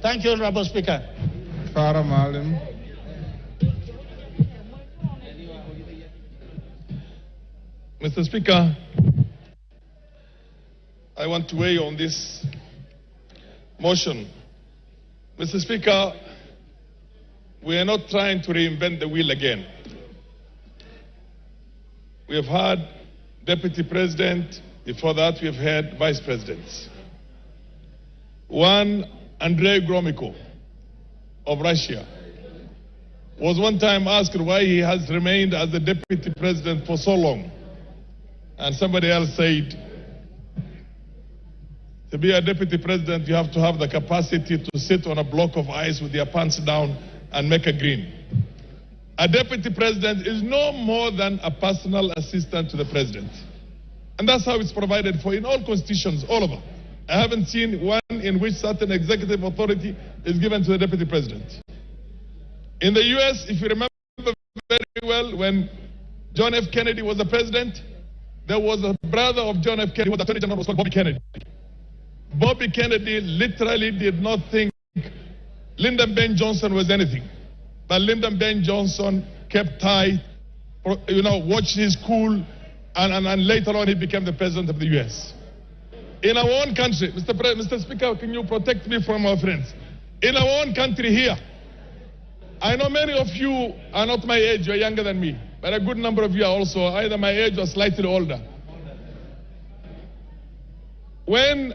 Thank you, Honorable Speaker. Farah Maalim. Mr. Speaker, I want to weigh on this motion. Mr. Speaker, we are not trying to reinvent the wheel again. We have had Deputy President, before that we have had Vice Presidents. One, Andrei Gromyko of Russia, was one time asked why he has remained as the Deputy President for so long. And somebody else said, to be a Deputy President, you have to have the capacity to sit on a block of ice with your pants down and make a green. A Deputy President is no more than a personal assistant to the President. And that's how it's provided for in all constitutions, all over. I haven't seen one in which certain executive authority is given to the Deputy President. In the US, if you remember very well, when John F. Kennedy was the President, there was a brother of John F. Kennedy who was Attorney General, was called Bobby Kennedy. Bobby Kennedy literally did not think Lyndon B. Johnson was anything. But Lyndon B. Johnson kept tight, watched his cool, and later on he became the President of the US. In our own country, Mr. Speaker, can you protect me from our friends? In our own country here, I know many of you are not my age, you are younger than me, but a good number of you are also either my age or slightly older. When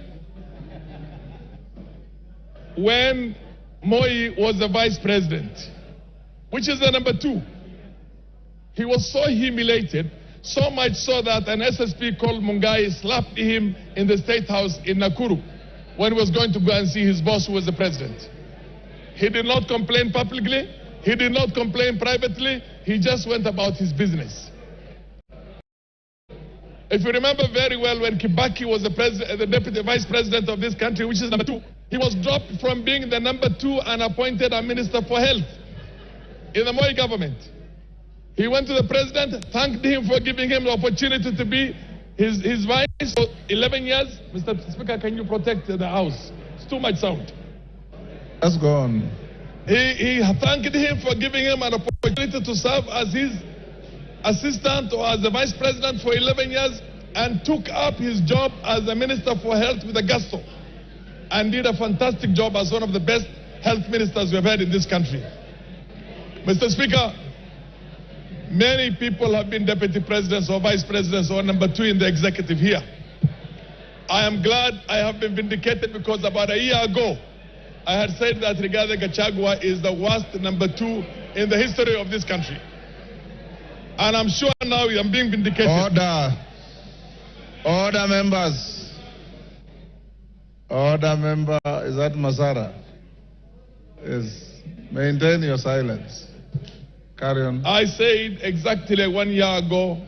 Moi was the Vice President, which is the number 2, he was so humiliated, so much so that an SSP called Mungai slapped him in the State House in Nakuru when he was going to go and see his boss who was the President. He did not complain publicly, he did not complain privately, he just went about his business. If you remember very well, when Kibaki was the Deputy Vice President of this country, which is number 2, he was dropped from being the number 2 and appointed a Minister for Health in the Moi government. He went to the President, thanked him for giving him the opportunity to be his vice for 11 years. Mr. Speaker, can you protect the House? It's too much sound. Let's go on. He thanked him for giving him an opportunity to serve as his assistant or as the Vice President for 11 years and took up his job as the Minister for Health with a gusto and did a fantastic job as one of the best health ministers we've had in this country. Mr. Speaker, many people have been Deputy Presidents or Vice Presidents or number 2 in the executive here. I am glad I have been vindicated because about a year ago, I had said that Rigathi Gachagua is the worst number 2 in the history of this country. And I'm sure now I'm being vindicated. Order. Order, members. Order, member. Is that Masara? Yes. Maintain your silence. Carry on. I said exactly 1 year ago,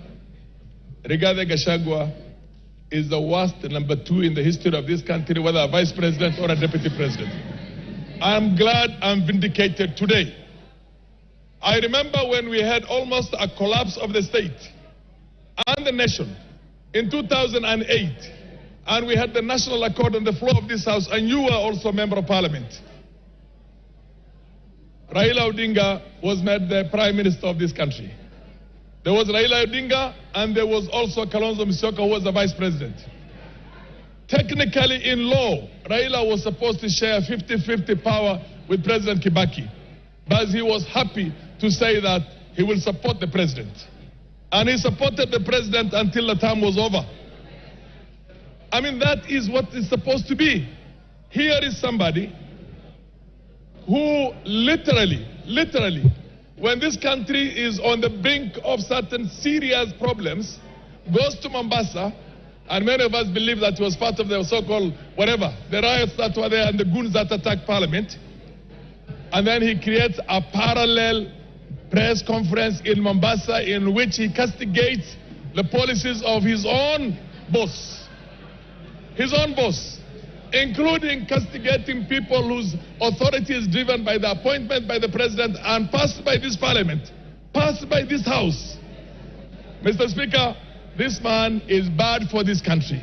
Rigathi Gachagua is the worst number 2 in the history of this country, whether a Vice President or a Deputy President. I'm glad I'm vindicated today. I remember when we had almost a collapse of the state and the nation in 2008, and we had the national accord on the floor of this House, and you were also a member of Parliament. Raila Odinga was made the Prime Minister of this country. There was Raila Odinga, and there was also Kalonzo Musyoka, who was the Vice President. Technically, in law, Raila was supposed to share 50-50 power with President Kibaki, but he was happy to say that he will support the President. And he supported the President until the term was over. I mean, that is what it's supposed to be. Here is somebody who literally, when this country is on the brink of certain serious problems, goes to Mombasa, and many of us believe that he was part of the so-called whatever, the riots that were there and the goons that attacked Parliament. And then he creates a parallel press conference in Mombasa in which he castigates the policies of his own boss, including castigating people whose authority is driven by the appointment by the President and passed by this Parliament, passed by this House. Mr. Speaker, this man is bad for this country.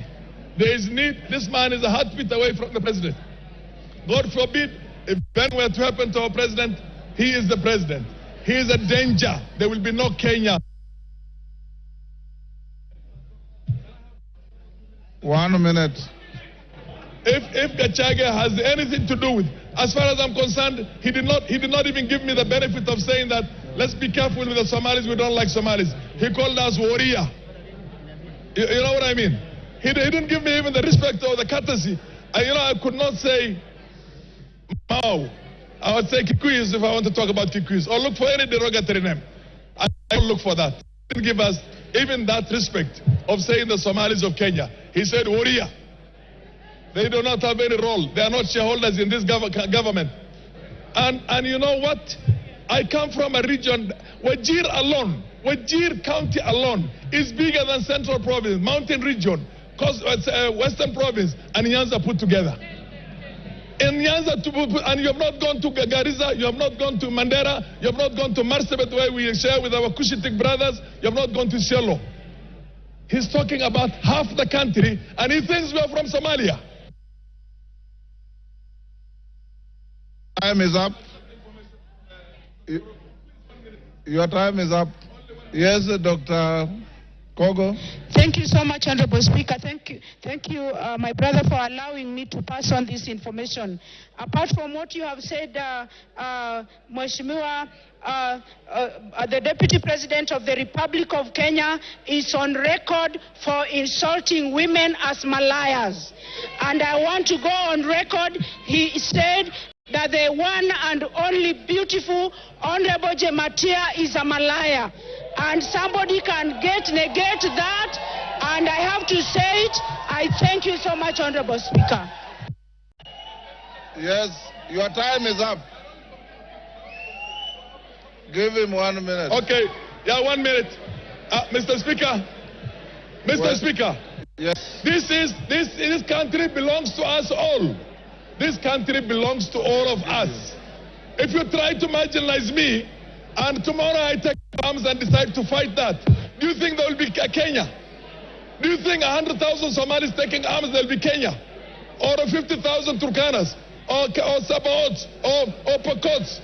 There is need, this man is a heartbeat away from the President. God forbid If anything were to happen to our president, he is the president. He is a danger. There will be no Kenya. 1 minute. If Gachagua has anything to do with, as far as I'm concerned, he did not even give me the benefit of saying that let's be careful with the Somalis, we don't like Somalis. He called us warrior. You know what I mean? He didn't give me even the respect or the courtesy. I could not say Mao. I would say Kikuyus if I want to talk about Kikuyus, or look for any derogatory name. I don't look for that. He didn't give us even that respect of saying the Somalis of Kenya. He said warrior. They do not have any role. They are not shareholders in this government. And you know what? I come from a region, Wajir alone, Wajir County alone is bigger than Central Province, Mountain Region, Western Province, and Nyanza put together. In Nyanza, and you have not gone to Garissa, you have not gone to Mandera, you have not gone to Marsabit where we share with our Cushitic brothers, you have not gone to Shello. He's talking about half the country, and he thinks we are from Somalia. Time is up. Your time is up. Yes, Dr. Kogo. Thank you so much, Honorable Speaker. Thank you, my brother, for allowing me to pass on this information. Apart from what you have said, Mheshimiwa, the Deputy President of the Republic of Kenya is on record for insulting women as Malayas. And I want to go on record. He said that the one and only beautiful Honorable Jematia is a Malaya. And somebody can negate that, and I have to say it. I thank you so much, Honorable Speaker. Yes, your time is up. Give him 1 minute. Okay, 1 minute. Mr. Speaker, Speaker. Yes. This country belongs to us all. This country belongs to all of us. If you try to marginalize me, and tomorrow I take arms and decide to fight that, do you think there will be Kenya? Do you think 100,000 Somalis taking arms, there will be Kenya? Or 50,000 Turkanas? Or Sabaots? Or Pokots?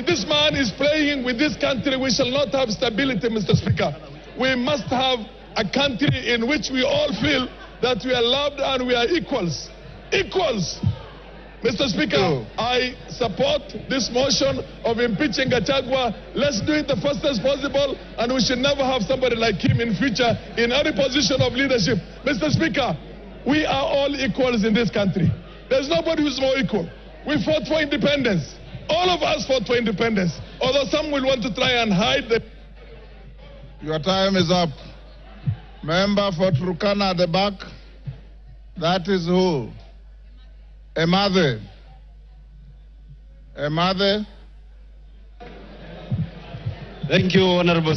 This man is playing with this country. We shall not have stability, Mr. Speaker. We must have a country in which we all feel that we are loved and we are equals. Equals. Mr. Speaker, I support this motion of impeaching Gachagua. Let's do it the fastest possible, and we should never have somebody like him in future in any position of leadership. Mr. Speaker, we are all equals in this country. There's nobody who's more equal. We fought for independence. All of us fought for independence, although some will want to try and hide the... Your time is up. Member for Turkana at the back. That is who? Emade. Thank you, Honorable